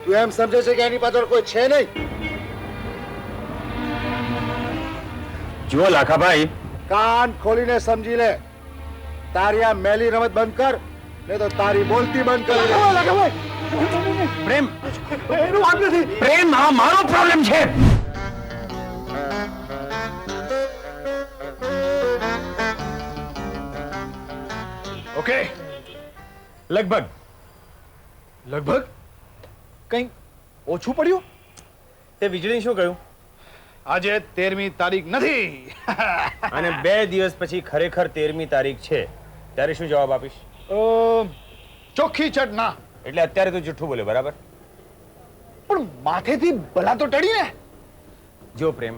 તું એમ સમજે છે કે એની પાછળ કોઈ છે નહીં? જુઓ લાખાભાઈ, કાન ખોલીને સમજી લે. તારી આ મેલી રમત બંધ કર, નહીં તો તારી બોલતી બંધ કર. પ્રેમ એનું વાત નથી. પ્રેમ આ મારો પ્રોબ્લેમ છે. ઓકે, લગભગ કંઈ ઓછું પડ્યું? તે વીજળી શું કહ્યું? આજે 13મી તારીખ નથી. અને 2 દિવસ પછી ખરેખર 13મી તારીખ છે, ત્યારે શું જવાબ આપીશ? ચોખ્ખી ચટ ના. એટલે અત્યારે તો જુઠ્ઠું બોલે, બરાબર? પણ માથેથી ભલા તો ટળી ને. જો પ્રેમ,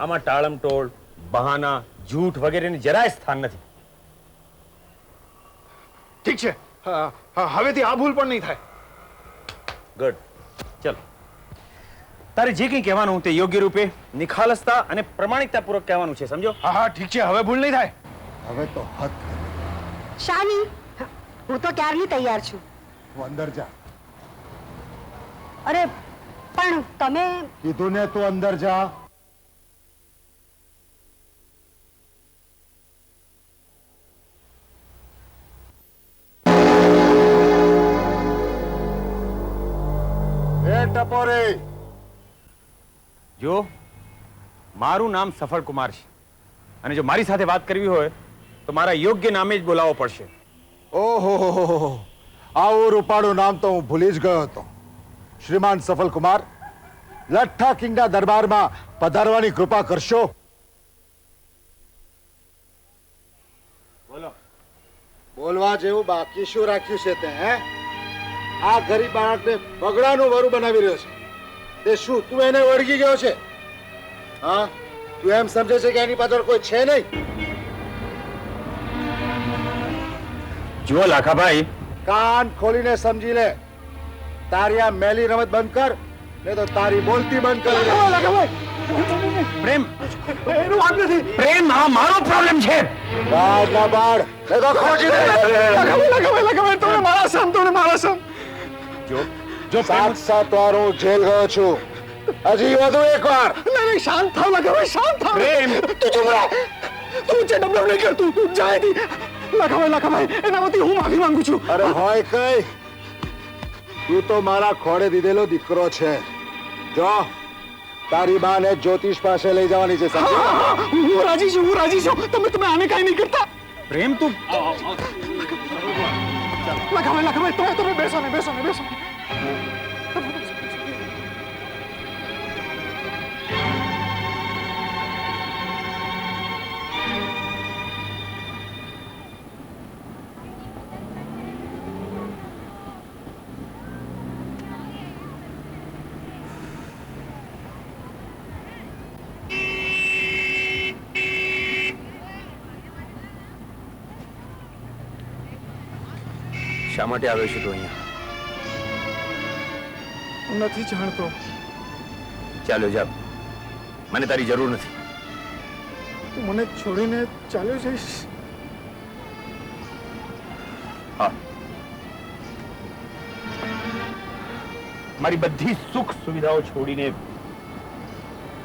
આમાં ટાળમટોળ, બહાના, જૂઠ વગેરેની જરાય સ્થાન નથી. ઠીક છે, હવેથી આ ભૂલ પણ નહીં થાય. ગુડ. ચલો, તારે જે કંઈ કહેવાનું તે યોગ્ય રૂપે, નિખાલસતા અને પ્રમાણિકતાપૂર્વક કહેવાનું છે, સમજો? હા હા ઠીક છે, હવે ભૂલ નહીં થાય. હવે તો હદ. શાની, હું તો ક્યારની તૈયાર છું. તું અંદર જા. અરે પણ તમે કીધું ને, તું અંદર જા. ટપોરે, જો મારું નામ સફળ કુમાર છે, અને જો મારી સાથે વાત કરવી હોય તો મારા યોગ્ય નામે જ બોલાવવો પડશે. ઓહો, આવું રૂપાળું નામ તો હું ભૂલી જ ગયો હતો. શ્રીમાન સફલ કુમાર, લઠ્ઠા કિંગના દરબારમાં પધારવાની કૃપા કરશો. બોલો. બોલવા જેવું બાકી શું રાખ્યું છે તે? હે, આ ગરીબ બાળકને બગડાનું વરુ બનાવી રહ્યો છે. તે શું તું એને વળગી ગયો છે? હા, તું એમ સમજે છે કે એની પાછળ કોઈ છે નહીં? જુઓ લાખાભાઈ, કાન ખોલીને સમજી લે. તારી આ મેલી રમત બંધ કર, નહીં તો તારી બોલતી બંધ કર. પ્રેમ એનું વાત નથી. પ્રેમ આ મારો પ્રોબ્લેમ છે. બાળ ના બાળ, નહીં તો ખોજી દે. તમે મારા સમ, તમે મારા સમ. જો 7 વાર હું જેલ ગયો છું. હજી વધુ એક વાર. નહીં, શાંત થાવ લગાભાઈ, શાંત થાવ. પ્રેમ, તું ચૂપ રહે. તું જે ડબલો નહીં કરતું, તું જાય લગાભાઈ, એના વતી હું માફી માંગુ છું. અરે હોય કઈ, તું તો મારા ખોળે દીધેલો દીકરો છે. જો તારી બાને જ્યોતિષ પાસે લઈ જવાની છે, સમજ્યો? હું રાજી છું, તમે આને કાંઈ નહીં કરતા. પ્રેમ તું લગાભાઈ, તમે બેસો ને. શા માટે આવ્યો છે તું અહીંયા? નથી જાણતો. ચાલ્યો જા, મને તારી જરૂર નથી. તું મને છોડીને ચાલ્યો જઈશ? હા, મારી બધી સુખ સુવિધાઓ છોડીને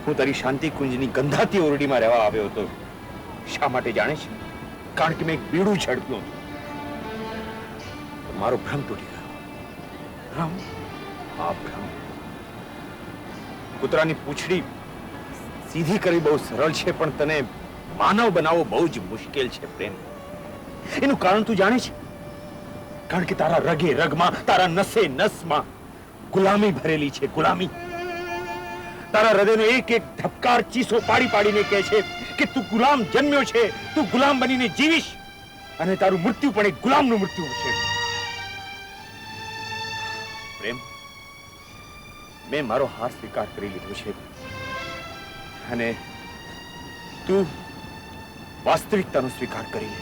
હું તારી શાંતિ કુંજની ગંધાતી ઓરડીમાં રહેવા આવ્યો હતો. શા માટે જાણે છે? કારણ કે મેં એક બીડું ઝડપ્યું હતું. મારો ભ્રમ તૂટી ગયો. રામ, આ ભ્રમ. કૂતરાની પૂંછડી સીધી કરવી બહુ સરળ છે, પણ તને માનવ બનાવવો બહુ જ મુશ્કેલ છે પ્રેમ. એનું કારણ તું જાણે છે? કારણ કે તારા રગે રગમાં, તારા નસે નસમાં ગુલામી ભરેલી છે, ગુલામી. તારા હૃદયનો એક એક ધબકાર ચીસો પાડીને કહે છે કે તું ગુલામ જન્મ્યો છે, તું ગુલામ બનીને જીવીશ, અને તારું મૃત્યુ પણ એક ગુલામનું મૃત્યુ હશે. પ્રેમ, મેં મારો હાર સ્વીકાર કરી લીધો છે, અને તું વાસ્તવિકતાનો સ્વીકાર કરી લે.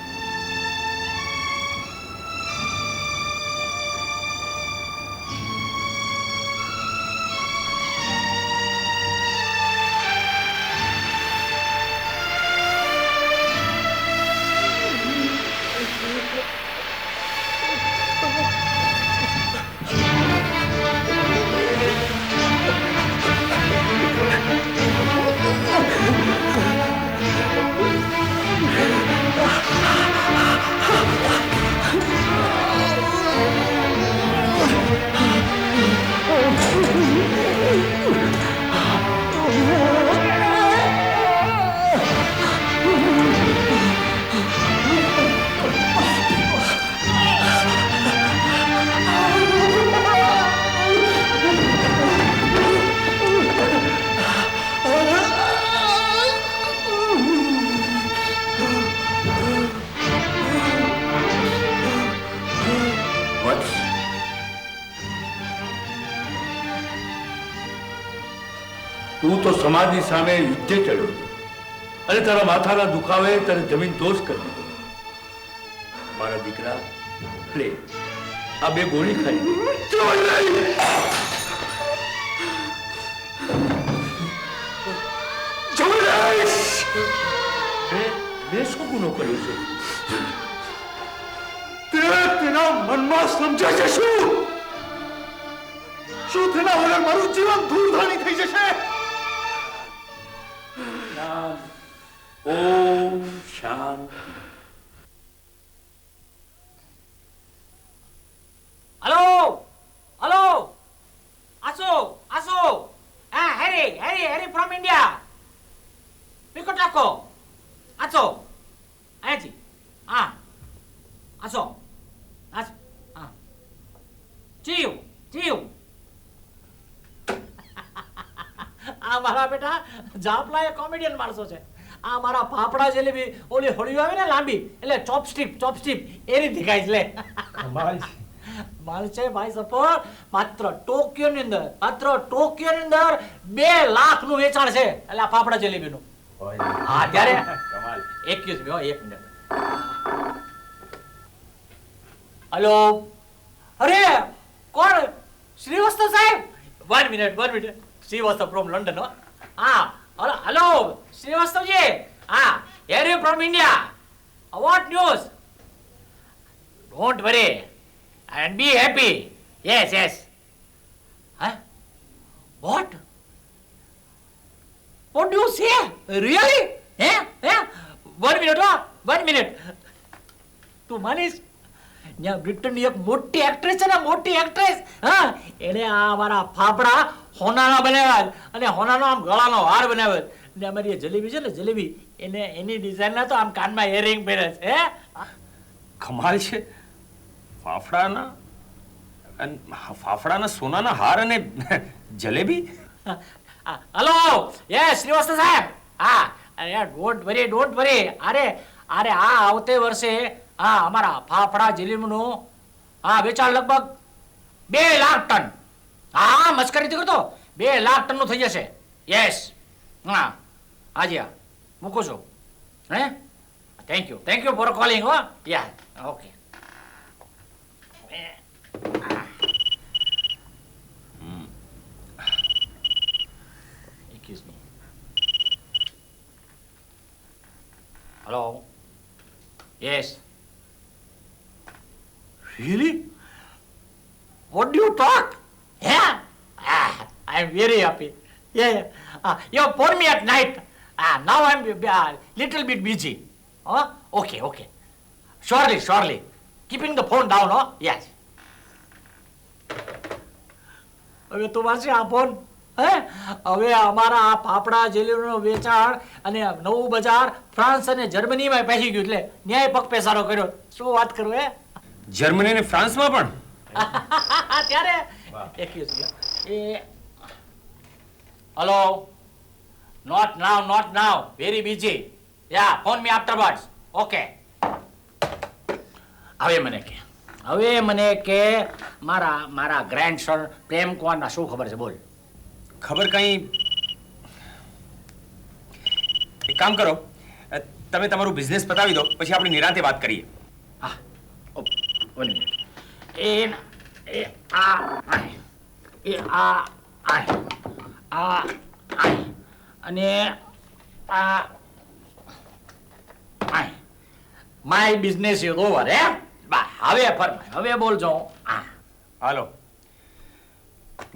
તું તો સમાજની સામે યુદ્ધે ચડ્યો અને તારા માથાના દુખાવે તને જમીન દોષ કરી દીધો. મારા દીકરા, લે આ 2 ગોળી ખાઈ લે. મેં શું ગુનો કર્યો છે? તેના મનમાં સમજે છે શું તેના વગર મારું જીવન ધૂળધાણી થઈ જશે. ઓમ શાંતિ. Hello? Hello? Aso? Harry from India. Pico taco. Aso? Aji. Aso? Chiu. આ મારા બેટા જાપલા એ કોમેડિયન માણસો છે. આ મારા ફાફડા જલેબી ઓલી હોળીઓ આવે ને લાંબી એટલે ચોપસ્ટિક એની દેખાય છે લે. માલ છે ભાઈ સફર. માત્ર ટોક્યોની અંદર 2 લાખ નું વેચાણ છે એટલે આ ફાફડા જલેબીનું. હા ત્યારે એક્યુઝ મી 1 મિનિટ. હેલો, અરે કોણ? શ્રીવસ્તવ સાહેબ. 1 મિનિટ. Shrivastav from London. હા હેલો શ્રીવસ્તવજી. હા, Harry from India. What news? Don't worry and be happy. Yes. Huh? What do you say? Really? One minute. તું માનીશ? ત્યાં બ્રિટનની એક મોટી એક્ટ્રેસ છે ને, મોટી એક્ટ્રેસ. હા, એને આ મારા ફાફડા હોનાના બનાવ્યા અને હોનાનો આમ ગળાનો હાર બનાવ્યો. ને અમારી જલેબી છે ને, જલેબી એને એની ડિઝાઇનના તો આમ કાનમાં ઇયરિંગ પહેરે છે. કમાલ છે. ફાફડાના સોનાના હાર અને જલેબી. હેલો, યસ શ્રીવસ્તવ સાહેબ. હા, ડોન્ટ વરી. અરે આ આવતે વર્ષે અમારા ફાફડા જલેબીનું વેચાણ લગભગ 2 લાખ ટન. હા, મસ્કરી નથી કરતો. 2 લાખ ટનનું થઈ જશે. યસ. હાજી, મૂકું છું. Thank you for calling. Okay. Excuse me. Hello? Yes. Really? What do you talk? Yeah? I'm very happy. Yeah. You phone me at night. Now I'm little bit busy. Okay. Surely. Keeping the phone down, Yes. હવે તો વાંચે આ phone. હવે અમારા આ ફાફડા જલેબીનું વેચાણ અને નવું બજાર ફ્રાન્સ અને જર્મનીમાં પહોંચી ગયું. એટલે ન્યાય પગ પેસારો કર્યો. શું વાત કરું? જર્મની અને ફ્રાન્સમાં પણ? ત્યારે hello, not now, very busy. Phone me afterwards. Okay. હવે મને કે મારા ગ્રેન્ડસન પ્રેમ કુમારના શું ખબર છે? બોલ. ખબર કઈ. એક કામ કરો, તમે તમારું બિઝનેસ પતાવી દો, પછી આપણે નિરાંતે વાત કરીએ. હા, 1 મિનિટ. અને માય બિઝનેસ ઇઝ ઓવર. હવે બોલજો. હાલો,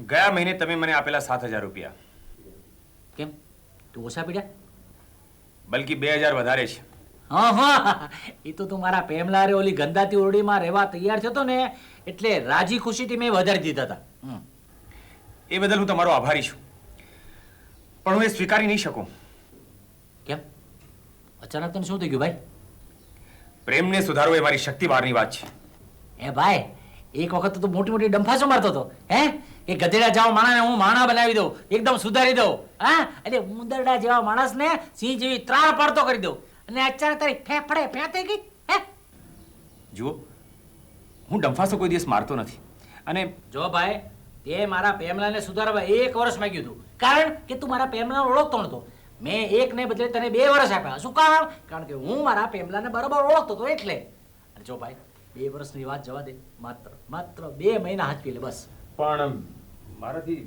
ગયા મહિને તમે મને આપેલા 7,000 રૂપિયા. કેમ તું ઓછા પીડ્યા? બલકી 2,000 વધારે છે. હા, એ તો તું મારા પેમલા રે ઓલી ગંદાતી ઓરડીમાં રહેવા તૈયાર થયો ને, એટલે રાજી ખુશીથી મેં વધારી દીધા હતા. એ બદલ હું તમારો આભારી છું, પણ હું એ સ્વીકારી નહીં શકું. કેમ? અચાનક તને શું થઈ ગયું ભાઈ? પ્રેમને સુધારવો એ મારી શક્તિ બહારની વાત છે. એ ભાઈ, એક વખત તો મોટી ડંફાસો મારતો હતો. કે ગધેડા જેવા માણસને હું માણા બનાવી દઉં, એકદમ સુધારી દઉં. એટલે ઉંદરડા જેવા માણસને સિંહ જેવી ત્રાળ પાડતો કરી દઉં. અને અચાનક તારી ફેફડે ફેંતી ગઈ. જુઓ, હું ડંફાસો કોઈ દિવસ મારતો નથી. અને જો ભાઈ, તે મારા પેમલાને સુધારવા 1 વર્ષ માંગ્યું હતું. કારણ કે તું મારા પ્રેમલાને ઓળખતો નતો. મેં એકને બદલે તને 2 વર્ષ આપ્યા. શું કામ? કારણ કે હું મારા પ્રેમલાને બરાબર ઓળખતો હતો એટલે. અને જો ભાઈ 2 વર્ષની વાત જવા દે, માત્ર 2 મહિના હાથ પી લે બસ. પણ મારાથી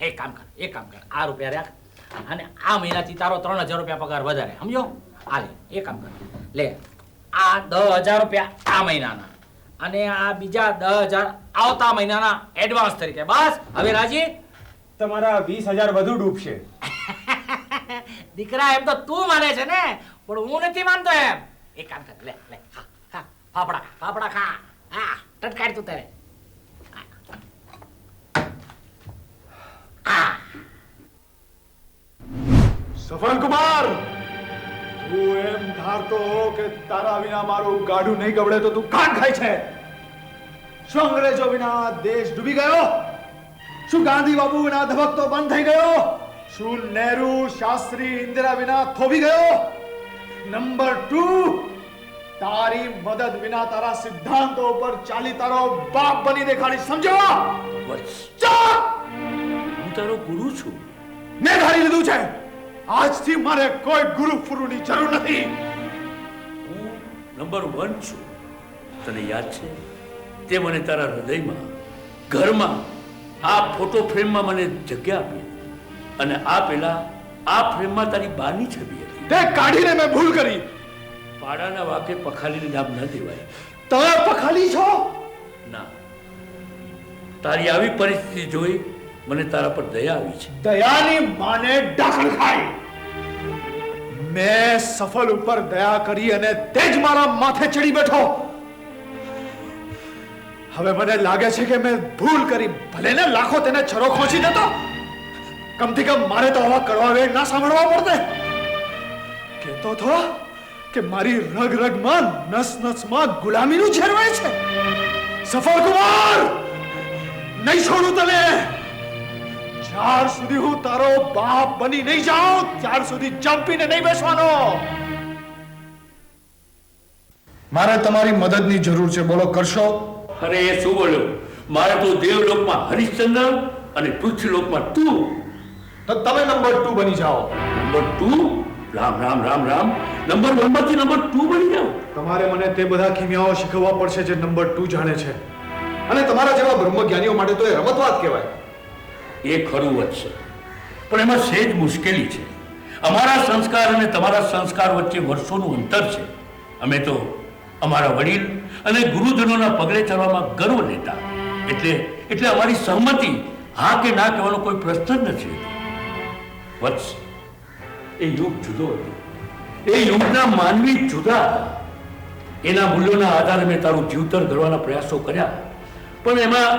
એક કામ કર આ રૂપિયા રાખ અને આ મહિનાથી તારો 3000 રૂપિયા પગાર વધારે, સમજો? આ લે, એક કામ કર, લે આ 10000 રૂપિયા આ મહિનાના અને આ બીજા 10000 આવતા મહિનાના એડવાન્સ તરીકે. બસ હવે રાજી? તમારા 20000 વધુ ડૂબશે. દીકરા એમ તો તું માને છે ને, પણ હું નથી માનતો એમ. એક કામ કર, લે ખા ફાફડા ખા. હા, ટટકાડ તું તારે. સફલ કુમાર, તું એમ ધારતો હો કે તારા વિના મારું ગાડું નહીં ગબડે તો તું કાન ખાય છે? શું અંગ્રેજો વિના દેશ ડૂબી ગયો? શું ગાંધી બાપુ વિના ધબકતો બંધ થઈ ગયો? શું નહેરુ, શાસ્ત્રી, ઇન્દિરા વિના થોભી ગયો? નંબર 2, તારી મદદ વિના તારા સિદ્ધાંતો ઉપર ચાલી તારો બાપ બની દેખાડી, સમજો? વત્સ, ચાલ! હું તારો ગુરુ છું. મેં ધારી લીધું છે, આજથી મારે કોઈ ગુરુ ફુરુની જરૂર નથી. હું નંબર 1 છું. તને યાદ છે તે મને તારા હૃદયમાં, ઘરમાં, આ ફોટો ફ્રેમમાં મને જગ્યા આપી અને આ પેલા આ ફ્રેમમાં તારી બાની છબી હતી. તે કાઢીને મેં ભૂલ કરી. પાડાના વાકે પખાલીને નામ ન દેવાય. તમે પખાલી છો? ના, તારી આવી પરિસ્થિતિ જોઈ મને તારા પર દયા આવી છે. દયાની માને ડાકણ ખાય. મેં સફલ ઉપર દયા કરી અને તે જ મારા માથે ચડી બેઠો. હવે મને લાગે છે કે મેં ભૂલ કરી. ભલે ને લાખો તેને છરો ખોંચી દેતો, કમથી કમ મારે તો આવા કડવા વેણ ના સાંભળવા પડતે. કહેતો હતો કે મારી રગ રગમાં, નસ નસમાં ગુલામીનું ઝેરવાય છે. સફલ કુમાર, નહીં છોડું તને. જ્યાર સુધી હું તારો બાપ બની નહીં જાઉં ત્યાર સુધી ચંપીને નહીં બેસવાનો. મારે તમારી મદદની જરૂર છે, બોલો કરશો? અરે એ શું બોલ્યો? મારે તો દેવલોકમાં હરિશ્ચંદ્ર અને પૃથ્વીલોકમાં તું. તો તમે નંબર 2 બની જાઓ. નંબર 2? રામ રામ રામ રામ. નંબર 1 માંથી નંબર 2 બની જાવ? તમારે મને તે બધા કિમિયાઓ શીખવવા પડશે જે નંબર 2 જાણે છે. અને તમારા જેવા બ્રહ્મજ્ઞાનીઓ માટે તો એ રમતવાત કહેવાય. એ ખરું વાત છે, પણ એમાં સહેજ મુશ્કેલી છે. અમારા સંસ્કાર અને તમારા સંસ્કાર વચ્ચે વર્ષોનું અંતર છે. અમે તો અમારા વડીલ અને ગુરુજનોના પગલે ચાલવામાં ગર્વ લેતા, એટલે અમારી સહમતિ હા કે ના કહેવાનો કોઈ પ્રશ્ન જ નથી. વત્સ, એ યુગ જુદો હતો. એ યુગના માનવી જુદા હતા. એના મૂલ્યોના આધારે મેં તારું જીવતર ઘડવાના પ્રયાસો કર્યા, પણ એમાં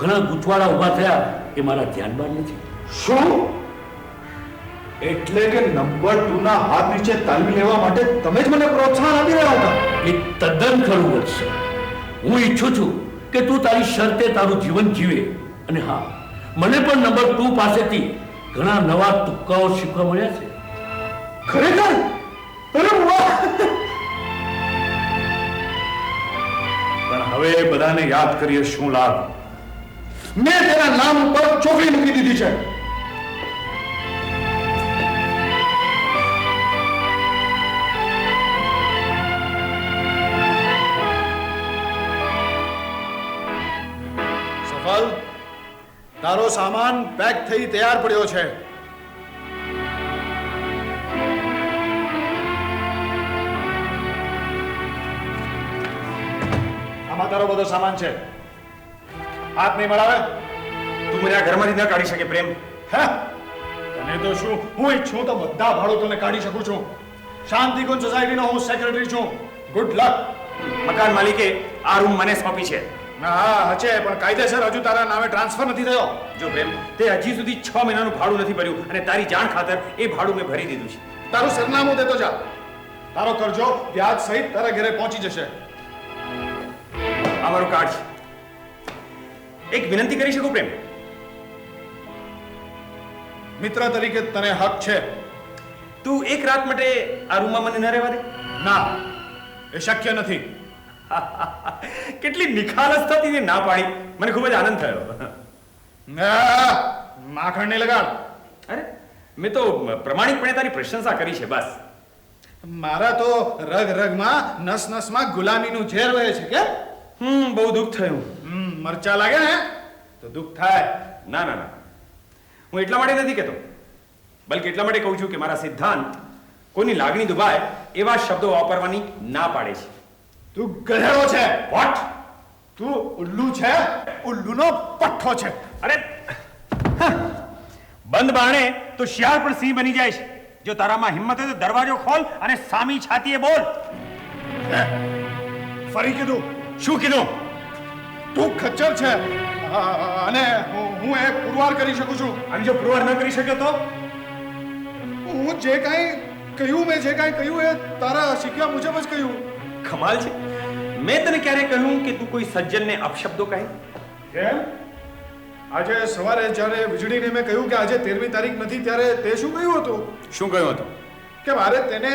ઘણા ગૂંચવાડા ઊભા થયા એ મારા ધ્યાનમાં નથી. શું? એટલે કે નંબર 2 ના હાથ નીચે તાલીમ લેવા માટે તમે જ મને પ્રોત્સાહન આપી રહ્યા હતા? એ તદ્દન ખરું વધશે. હું ઈચ્છું છું કે તું તારી શરતે તારું જીવન જીવે. અને હા, મને પણ નંબર 2 પાસેથી ઘણા નવા તુક્કાઓ શીખવા મળ્યા છે. ખરેખર? અરે વાહ! પણ હવે બધાને યાદ કરીએ શું લાભ? મેં તેના નામ ઉપર ચોકડી મૂકી દીધી છે. સફલ, તારો સામાન પેક થઈ તૈયાર પડ્યો છે. આમાં તારો બધો સામાન છે. હાથ નહીં મળાવે. તું મને આ ઘરમાંથી ન કાઢી શકે પ્રેમ. હે? તને તો શું, હું ઈચ્છું તો બધા ભાડું તને કાઢી શકું છું. શાંતિકુંજ સોસાયટીનો હું સેક્રેટરી છું. Good luck. મકાન માલિકે આ રૂમ મને સોંપી છે. હા હશે, પણ કાયદેસર હજુ તારા નામે ટ્રાન્સફર નથી થયો. જો પ્રેમ, તે હજી સુધી 6 મહિનાનું ભાડું નથી ભર્યું અને તારી જાણ ખાતર એ ભાડું મેં ભરી દીધું છે. તારું સરનામું દેતો જા. તારો કરજો વ્યાજ સહિત તારા ઘરે પહોંચી જશે. આ મારું કાર્ડ છે. એક વિનંતી કરી શકું પ્રેમ? મિત્ર તરીકે તને હક છે. તું એક રાત માટે આ રૂમમાં મને ન રહેવા દે? ના, એ શક્ય નથી. કેટલી નિખાલસતાથી ના પાડી. મને ખૂબ જ આનંદ થયો. માખણ નહીં લગાડ. અરે મેં તો પ્રમાણિકપણે તારી પ્રશંસા કરી છે બસ. મારા તો રગ રગમાં નસ નસમાં ગુલામીનું ઝેર વહે છે કે બહુ દુઃખ થયું. મરચા લાગે ને તો દુઃખ થાય. ના ના ના, હું એટલા માટે નથી કહેતો, બલકે એટલા માટે કહું છું કે મારા સિદ્ધાંત કોઈની લાગણી દુભાય એવા શબ્દો વાપરવાની ના પાડે છે. તું ગધેડો છે. વોટ? તું ઉલ્લુ છે. ઉલ્લુનો પઠ્ઠો છે. અરે બંધ બારણે તો શિયાળ પણ સિંહ બની જાય છે. જો તારામાં હિંમત હોય તો દરવાજો ખોલ અને સામી છાતીએ બોલ. ફરી કીધું. શું કીધું? તું ખચ્ચર છે અને હું એક પુરવાર કરી શકું છું. અને જો પુરવાર ન કરી શક્યો તો? હું જે કાંઈ કહ્યું, મેં જે કાંઈ કહ્યું એ તારા શીખ્યા મુજબ જ કહ્યું. કમાલ છે. મેં તને ક્યારે કહ્યું કે તું કોઈ સજ્જનને અપશબ્દો કહે? કેમ? આજે સવારે જ્યારે વીજળીને મેં કહ્યું કે આજે 13મી તારીખ નથી ત્યારે તે શું કહ્યું હતું? શું કહ્યું હતું? કે મારે તેને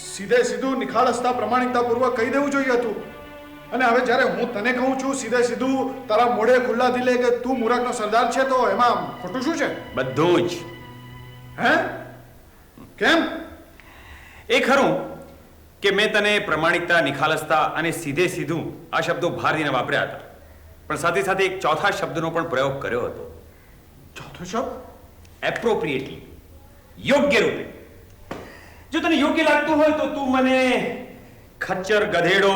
સીધે સીધું નિખાલસતા પ્રમાણિકતાપૂર્વક કહી દેવું જોઈએ હતું. અને હવે જ્યારે હું તને કહું છું સીધે સીધું તારા મોઢે ખુલ્લા દિલે કે તું મૂરખનો સરદાર છે, તો એમાં ખોટું શું છે? બધું જ. હે? કેમ? એ ખરું કે મેં તને પ્રમાણિકતા, નિખાલસતા અને સીધે સીધું આ શબ્દો ભાર દઈને વાપર્યા હતા, પણ સાથે સાથે એક ચોથા શબ્દનો પણ પ્રયોગ કર્યો હતો. ચોથો શબ્દ? એપ્રોપ્રિએટલી, યોગ્ય રૂપે. જો તને યોગ્ય લાગતું હોય તો તું મને ખચ્ચર, ગધેડો,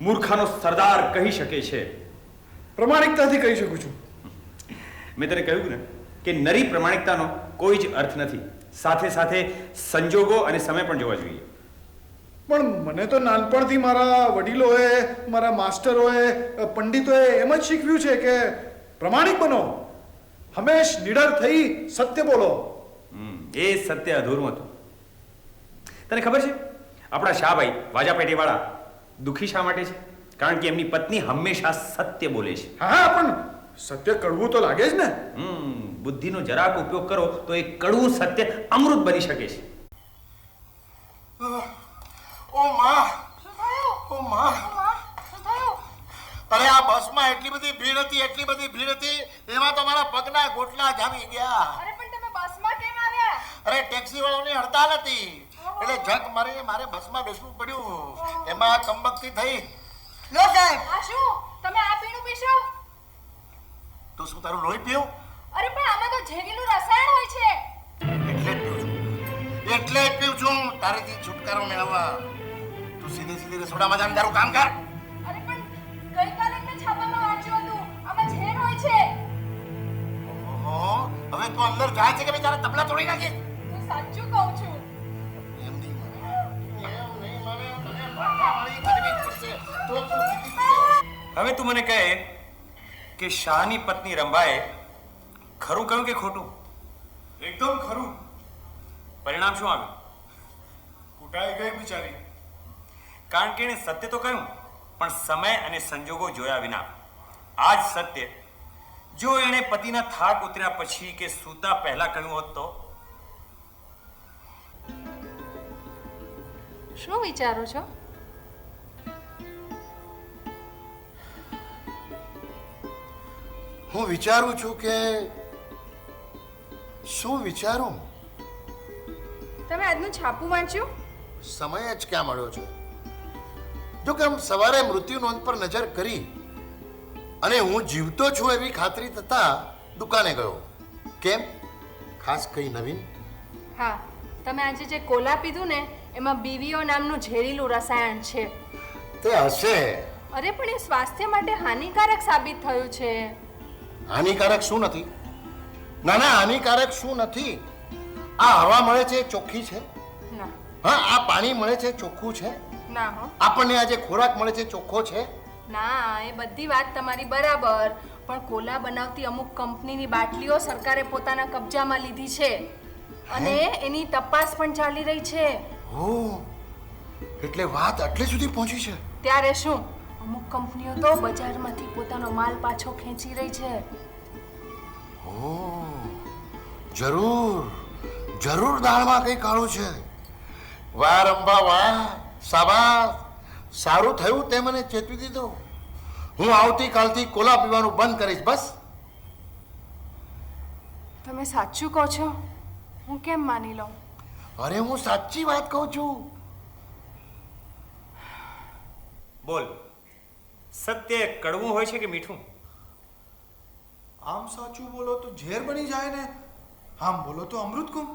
મૂર્ખાનો સરદાર કહી શકે છે. પ્રમાણિકતાથી કહી શકું છું. મેં તને કહ્યું ને કે નરી પ્રમાણિકતાનો કોઈ જ અર્થ નથી. સાથે સાથે સંજોગો અને સમય પણ જોવા જોઈએ. પણ મને તો નાનપણથી મારા વડીલોએ, મારા માસ્ટરોએ, પંડિતોએ એમ જ શીખવ્યું છે કે પ્રમાણિક બનો, હંમેશ નિડર થઈ સત્ય બોલો. એ સત્ય અધૂરું હતું. તને ખબર છે આપણા શાહભાઈ વાજાપેટીવાળા દુઃખી શા માટે છે? કારણ કે એમની પત્ની હંમેશા સત્ય બોલે છે. હા, પણ સત્ય કડવું તો લાગે જ ને. બુદ્ધિનો જરાક ઉપયોગ કરો તો એ કડવું સત્ય અમૃત બની શકે છે. ઓ માં, ઓ માં, અરે આ બસમાં એટલી બધી ભીડ હતી, એમાં તો મારા પગના ગોટલા જામી ગયા. અરે પણ તમે બસમાં કેમ આવ્યા? અરે ટેક્સી વાળાની હડતાલ હતી એટલે જગ મારીને મારે બસમાં બેસવું પડ્યું. એમાં કમબખતી થઈ. લો સાહેબ, આ શું? તમે આ પીણું પીશો? તો શું તારું લોહી પીવું? અરે પણ આમાં તો ઝેરીલું રસાયણ હોય છે. એટલે જ પીવું છું તારેથી છુટકારો મેળવવા. તું સીધી રસોડામાં જાને તારું કામ કર. અરે પણ ગઈકાલે મેં છાપામાં વાંચ્યું હતું આમાં ઝેર હોય છે. ઓહો, હવે તું અંદર જાય છે કે તારા તબલા તોડી નાખે? હું સાચું કહું છું. એમ નહીં મને તને ભાટાવાળી કરવી પડશે. તો તું જીતી જશે. હવે તું મને કહે કે શાહની પત્ની રંભાએ ખરું કહ્યું કે ખોટું? એકદમ ખરું. પરિણામ શું આવ્યું? કૂટાઈ ગઈ બિચારી. કારણ કે એણે સત્ય તો કહ્યું, પણ સમય અને સંજોગો જોયા વિના. આ જ સત્ય જો એણે પતિના થાક ઉતર્યા પછી કે સૂતા પહેલા કહ્યું હોત તો? શું વિચારો છો? હું વિચારું છું કે શું વિચારું. તમે આજનું છાપું વાંચ્યું? સમય જ ક્યાં મળ્યો છે. જો કે સવારે મૃત્યુ નોંધ પર નજર કરી અને હું જીવતો છું એવી ખાતરી થતા દુકાને ગયો. કેમ? ખાસ કઈ નવીન? હા, તમે આજે જે કોલા પીધું ને એમાં બીવીઓ નામનું ઝેરીલું રસાયણ છે. તે હશે. અરે પણ એ સ્વાસ્થ્ય માટે હાનિકારક સાબિત થયું છે. હાનિકારક શું નથી? ના ના, હાનિકારક શું નથી. આ હવા મળે છે ચોખ્ખી છે. ના હા, આ પાણી મળે છે ચોખ્ખું છે. ના હો, આપણને આજે ખોરાક મળે છે ચોખ્ખો છે. ના, એ બધી વાત તમારી બરાબર, પણ કોલા બનાવતી અમુક કંપનીની બાટલીઓ સરકારે પોતાના કબજામાં લીધી છે અને એની તપાસ પણ ચાલી રહી છે. ઓહ, એટલે વાત આટલે સુધી પહોંચી છે. ત્યારે શું, અમુક કંપનીઓ તો બજારમાંથી પોતાનો માલ પાછો ખેંચી રહી છે. ઓહ, જરૂર જરૂર દાળમાં કઈ કાળું છે. વાહ રંભા વાહ, શાબાશ. સારું થયું તે મને ચેતવી દીધો. હું આવતીકાલથી કોલા પીવાનું બંધ કરીશ. બસ. તમે સાચું કહો છો? હું કેમ માની લઉં? અરે હું સાચી વાત કહું છું. બોલ, સત્ય કડવું હોય છે કે મીઠું? આમ સાચું બોલો તો ઝેર બની જાય ને આમ બોલો તો અમૃત કુમ.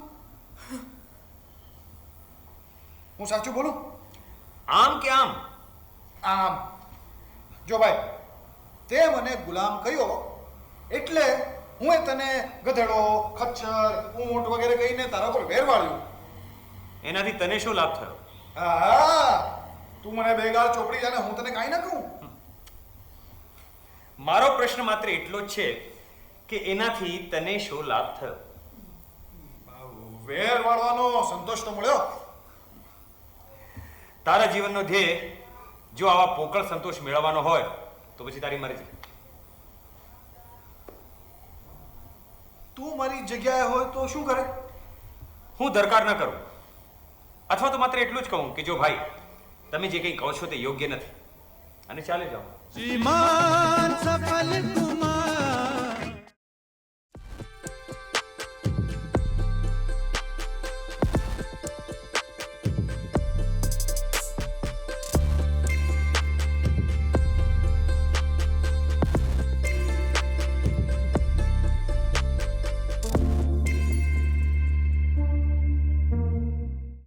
હું સાચું બોલું? આમ કે આમ? આમ. જો ભાઈ, તે મને ગુલામ કર્યો એટલે હું તને ગધેડો, ખચ્ચર, ઊંટ વગેરે કહીને તારા પર વેર વાળ્યું. એનાથી તને શું લાભ થયો? હા, તું મને બેગાર ચોપડી જાને, હું તને કાંઈ ના કહું. મારો પ્રશ્ન માત્ર એટલો જ છે કે એનાથી તને શું લાભ થયો? વેર વાળવાનો સંતોષ તો મળ્યો. તારા જીવનનો ધ્યેય જો આવા પોકળ સંતોષ મેળવવાનો હોય તો પછી તારી મરજી. તું મારી જગ્યાએ હોય તો શું કરે? હું દરકાર ન કરું, અથવા તો માત્ર એટલું જ કહું કે જો ભાઈ તમે જે કંઈ કહો છો તે યોગ્ય નથી અને ચાલે જાઓ. श्रीमान सफल कुमार